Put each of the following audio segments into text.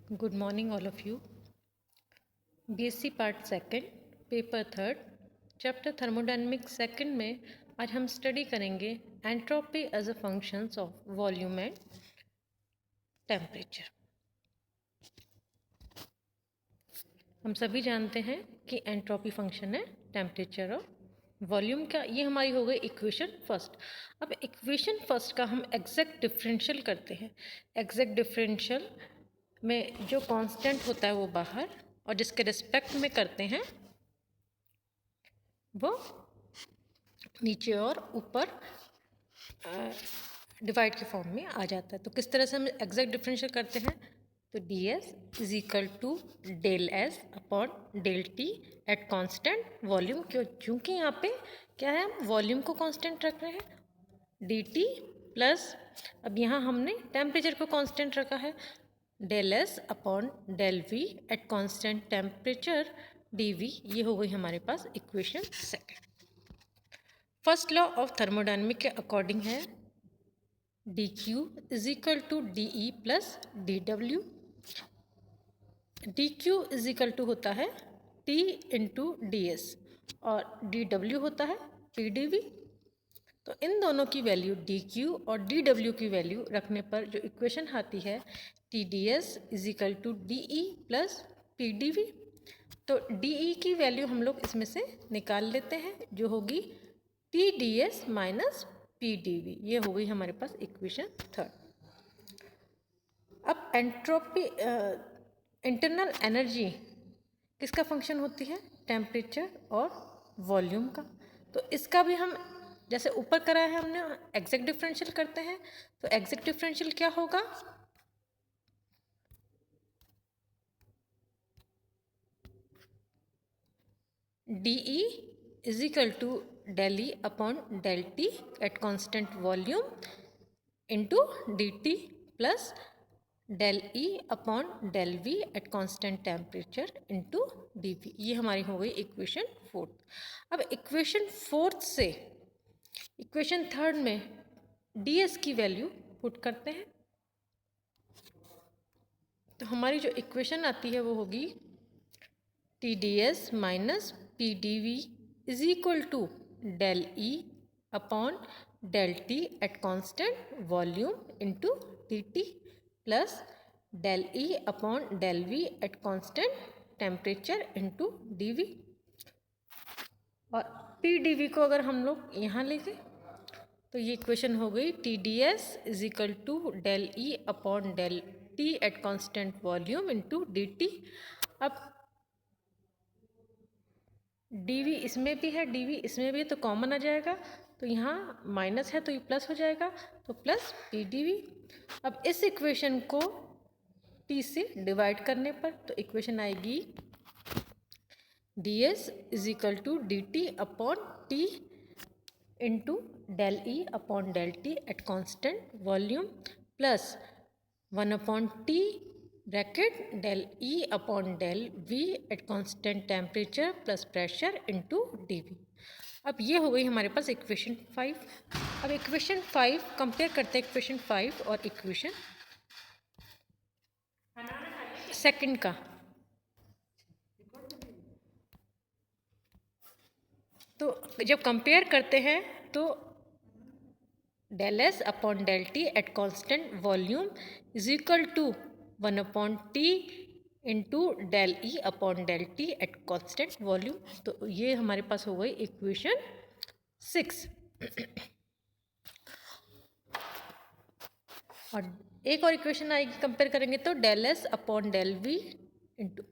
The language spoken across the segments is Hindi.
Good morning, all of you. BSc part second, paper third, chapter thermodynamics second में आज हम स्टडी करेंगे entropy as a functions of volume and temperature. हम सभी जानते हैं कि एंट्रोपी फंक्शन है टेम्परेचर और वॉल्यूम का। ये हमारी हो गई इक्वेशन फर्स्ट। अब इक्वेशन फर्स्ट का हम एग्जैक्ट डिफरेंशियल करते हैं। एग्जैक्ट डिफरेंशियल में जो कांस्टेंट होता है वो बाहर और जिसके रिस्पेक्ट में करते हैं वो नीचे और ऊपर डिवाइड के फॉर्म में आ जाता है। तो किस तरह से हम एग्जैक्ट डिफरेंशियल करते हैं? तो D S is equal to del S upon del T at constant volume. क्योंकि यहाँ पे क्या है, हम वॉल्यूम को कांस्टेंट रख रहे हैं, डी टी प्लस अब यहाँ हमने टेम्परेचर को कांस्टेंट रखा है, del S upon del V at constant temperature D V. ये हो गई हमारे पास equation second. First law of thermodynamic के अकॉर्डिंग है D Q is equal to D E plus D W. D Q is equal to होता है टी इंटू डी एस और डी डब्ल्यू होता है पी डी वी। तो इन दोनों की वैल्यू डी क्यू और डी डब्ल्यू की वैल्यू रखने पर जो इक्वेशन आती है T D S is equal to D E plus P D V. तो डी ई की वैल्यू हम लोग इसमें से निकाल लेते हैं, जो होगी T D S minus P D V. ये हो गई हमारे पास इक्वेशन थर्ड। अब एंट्रोपी इंटरनल एनर्जी किसका फंक्शन होती है? टेम्परेचर और वॉल्यूम का। तो इसका भी हम जैसे ऊपर करा है हमने एग्जैक्ट डिफरेंशियल करते हैं। तो एग्जैक्ट डिफरेंशियल क्या होगा? D E is equal to del E upon del T at constant volume into D T plus del E upon del V at constant temperature into D V. ये हमारी हो गई इक्वेशन फोर्थ। अब इक्वेशन फोर्थ से इक्वेशन थर्ड में डी एस की वैल्यू पुट करते हैं। तो हमारी जो इक्वेशन आती है वो होगी T D S minus P D V is equal to del E upon del T at constant volume into D T plus del E upon del V at constant temperature into D V. और पी डी वी को अगर हम लोग यहाँ ले गए तो ये इक्वेशन हो गई T D S is equal to del E upon del T at constant volume into D T. अब डी वी इसमें भी है, डी वी इसमें भी है, तो कॉमन आ जाएगा। तो यहाँ माइनस है तो ये प्लस हो जाएगा, तो प्लस पी डी वी। अब इस इक्वेशन को टी से डिवाइड करने पर तो इक्वेशन आएगी d S is equal to d T upon T into del E upon del T at constant volume plus 1 T bracket del E upon del V at constant temperature plus pressure into D V. अब ये हो गई हमारे पास इक्वेशन 5। अब इक्वेशन 5 कंपेयर करते हैं इक्वेशन 5 और इक्वेशन सेकंड का। तो जब कंपेयर करते हैं तो del S upon del T at constant volume is equal to 1 T into del E upon del T at constant volume. तो ये हमारे पास हो गई इक्वेशन 6। और एक और इक्वेशन आएगी, कंपेयर करेंगे तो del S upon del V into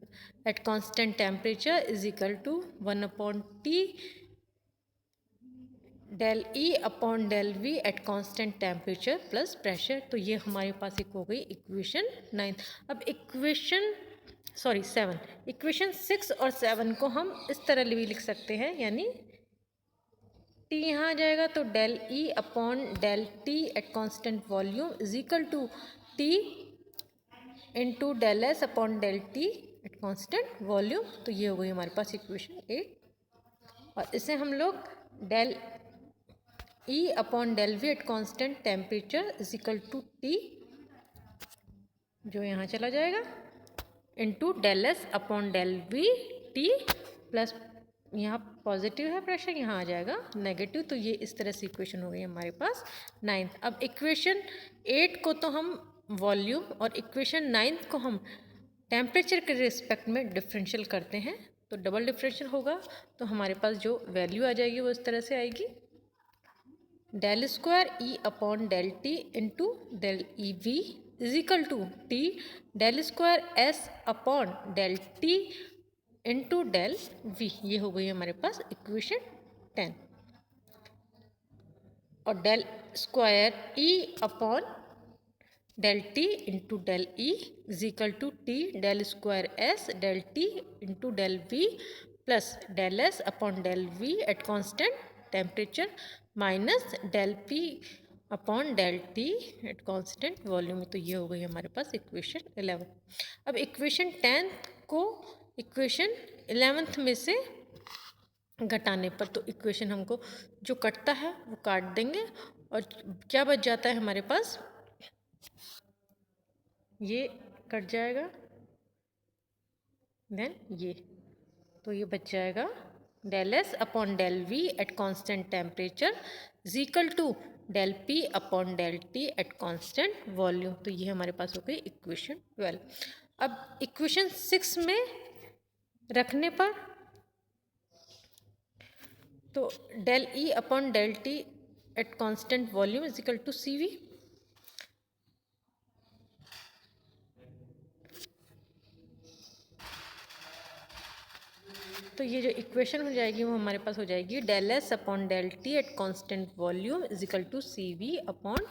at constant temperature is equal to 1 T del E upon del V at constant temperature plus pressure. तो ये हमारे पास एक हो गई इक्वेशन 9। अब इक्वेशन 7, इक्वेशन 6 और 7 को हम इस तरह भी लिख सकते हैं, यानी टी यहाँ आ जाएगा तो del E upon del T at constant volume is equal to T into del S upon del T at constant volume. तो ये हो गई हमारे पास इक्वेशन 8। और इसे हम लोग del E upon del V at constant temperature is equal to T, जो यहाँ चला जाएगा, into del S upon del V T plus, यहाँ पॉजिटिव है प्रेशर, यहाँ आ जाएगा नेगेटिव। तो ये इस तरह से इक्वेशन हो गई हमारे पास 9th। अब इक्वेशन 8 को तो हम वॉल्यूम और इक्वेशन 9th को हम टेम्परेचर के रिस्पेक्ट में डिफरेंशियल करते हैं, तो डबल डिफरेंशियल होगा। तो हमारे पास जो वैल्यू आ जाएगी वो इस तरह से आएगी, del square E upon del T into del E V is equal to T del square S upon del T into del V. ये हो गई हमारे पास इक्वेशन 10। और del square E upon del T into del E is equal to T del square S del T into del V plus del S upon del V at constant temperature minus del P upon del T at constant volume. तो ये हो गई हमारे पास इक्वेशन 11। अब इक्वेशन 10 को इक्वेशन 11 में से घटाने पर, तो इक्वेशन हमको जो कटता है वो काट देंगे और क्या बच जाता है हमारे पास, ये कट जाएगा, देन ये, तो ये बच जाएगा del S upon del V at constant temperature is equal to del P upon del T at constant volume. तो ये हमारे पास हो गई इक्वेशन 12। अब इक्वेशन 6 में रखने पर, तो del E upon del T at constant volume is equal to C V. तो ये जो इक्वेशन हो जाएगी वो हमारे पास हो जाएगी del S upon del T at constant volume is equal to C V upon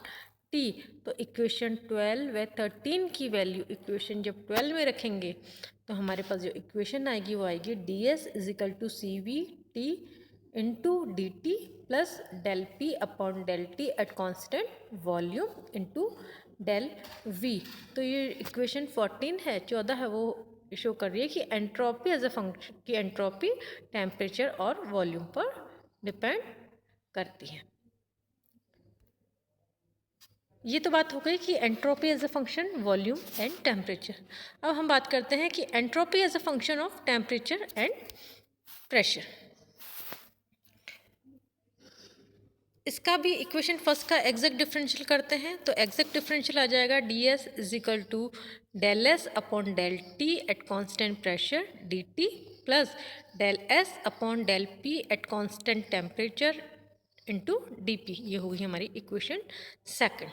T. तो इक्वेशन 12 व 13 की वैल्यू इक्वेशन जब 12 में रखेंगे तो हमारे पास जो इक्वेशन आएगी वो आएगी d S is equal to C V T into D T plus del P upon del T at constant volume into del V. तो ये इक्वेशन 14 है, 14 है, वो शो कर रही है कि एंट्रोपी एज अ फंक्शन, की एंट्रोपी टेम्परेचर और वॉल्यूम पर डिपेंड करती है। ये तो बात हो गई कि entropy as a function volume and temperature. अब हम बात करते हैं कि entropy as a function of temperature and pressure. इसका भी इक्वेशन फर्स्ट का एग्जैक्ट डिफरेंशियल करते हैं, तो एग्जैक्ट डिफरेंशियल आ जाएगा d S is equal to del S upon del T at constant pressure d T plus del S upon del P at constant temperature into d P. ये होगी हमारी इक्वेशन सेकंड।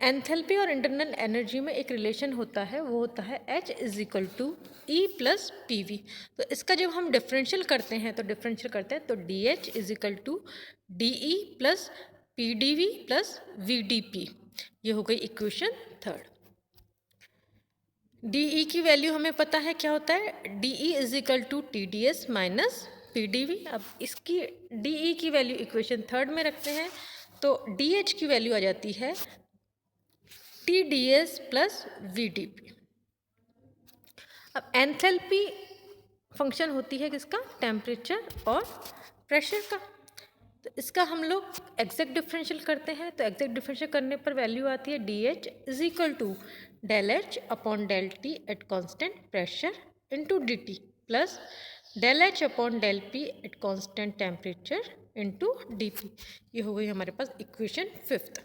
एंथैल्पी और इंटरनल एनर्जी में एक रिलेशन होता है, वो होता है H is equal to E plus P V. तो इसका जब हम डिफरेंशियल करते हैं तो d H is equal to D E plus P D V plus V d P. ये हो गई इक्वेशन थर्ड। डी ई की वैल्यू हमें पता है क्या होता है, d E is equal to T D S minus P D V. अब इसकी डी ई की वैल्यू इक्वेशन थर्ड में रखते हैं, तो डी एच की वैल्यू आ जाती है T D S plus V d P. अब एंथैल्पी फंक्शन होती है किसका, टेम्परेचर और प्रेशर का। तो इसका हम लोग एग्जैक्ट डिफरेंशियल करते हैं, तो एग्जैक्ट डिफरेंशियल करने पर वैल्यू आती है d H is equal to del H upon del T at constant pressure into D T plus del H upon del P at constant temperature into d P. ये हो गई हमारे पास इक्वेशन फिफ्थ।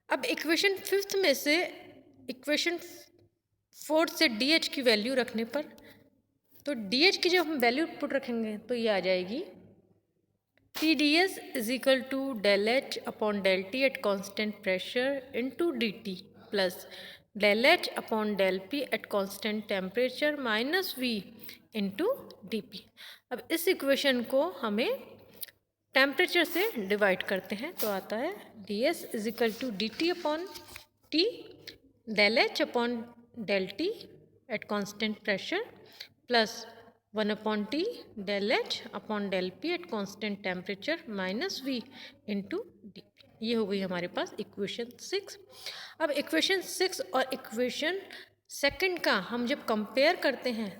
अब इक्वेशन फिफ्थ में से इक्वेशन फोर्थ से डी एच की वैल्यू रखने पर, तो डी एच की जब हम वैल्यू पुट रखेंगे तो ये आ जाएगी T D S is equal to del H upon del T at constant pressure into D T plus del H upon del P at constant temperature minus V into d P. अब इस इक्वेशन को हमें टेम्परेचर से डिवाइड करते हैं, तो आता है d S is equal to d T upon T del H upon del T at constant pressure plus 1 upon T del H upon del P at constant temperature minus V into d. ये हो गई हमारे पास इक्वेशन 6। अब इक्वेशन 6 और इक्वेशन सेकंड का हम जब कंपेयर करते हैं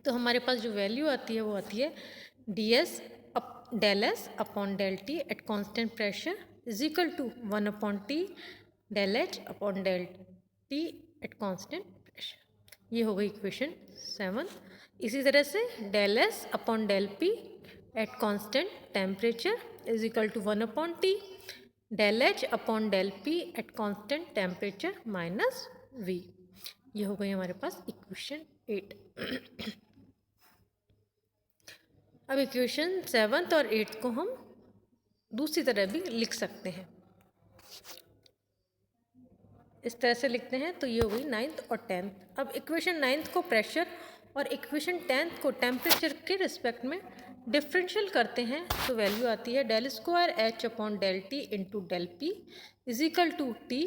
तो हमारे पास जो वैल्यू आती है वो आती है d S del S upon del T at constant pressure is equal to 1 upon T del H upon del T at constant pressure. ये हो गई इक्वेशन 7। इसी तरह से del S upon del P at constant temperature is equal to 1/T del H upon del P at constant temperature minus V. ये हो गई हमारे पास इक्वेशन 8। अब इक्वेशन 7 और 8 को हम दूसरी तरह भी लिख सकते हैं। इस तरह से लिखते हैं तो ये हो गई 9th और 10th। अब इक्वेशन 9th को प्रेशर और इक्वेशन 10th को टेम्परेचर के रिस्पेक्ट में डिफरेंशियल करते हैं तो वैल्यू आती है del square H upon del T into del P is equal to T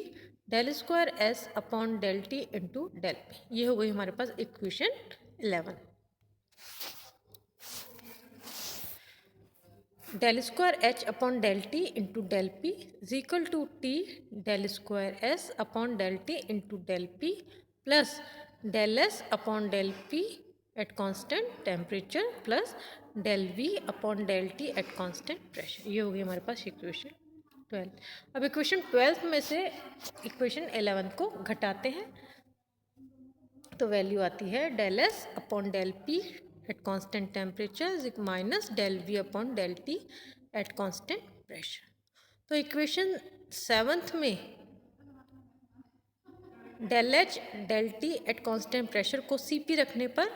del square S upon del T into del P. ये हो गई हमारे पास equation 11। Del square H upon del T into del P is equal to T del square S upon del T into del P plus del S upon del P at constant temperature plus del V upon del T at constant pressure. ये हो गई हमारे पास इक्वेशन 12। अब इक्वेशन 12 में से इक्वेशन 11 को घटाते हैं तो वैल्यू आती है del S upon del P at constant temperature minus del V upon del T at constant pressure. तो इक्वेशन 7 में del H del T at constant pressure को सी पी रखने पर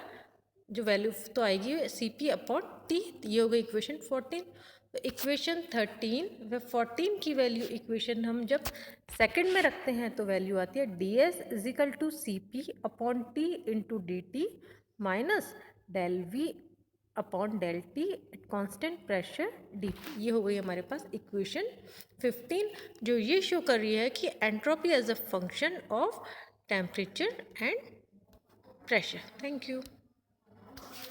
जो वैल्यू तो आएगी सी पी अपॉन टी। ये हो गई इक्वेशन 14। तो इक्वेशन 13 व 14 की वैल्यू इक्वेशन हम जब सेकंड में रखते हैं तो वैल्यू आती है d S is equal to C P upon T into D T minus del V upon del T at constant pressure d P. ये हो गई हमारे पास इक्वेशन 15 जो ये शो कर रही है कि entropy as a function of temperature and pressure. Thank you.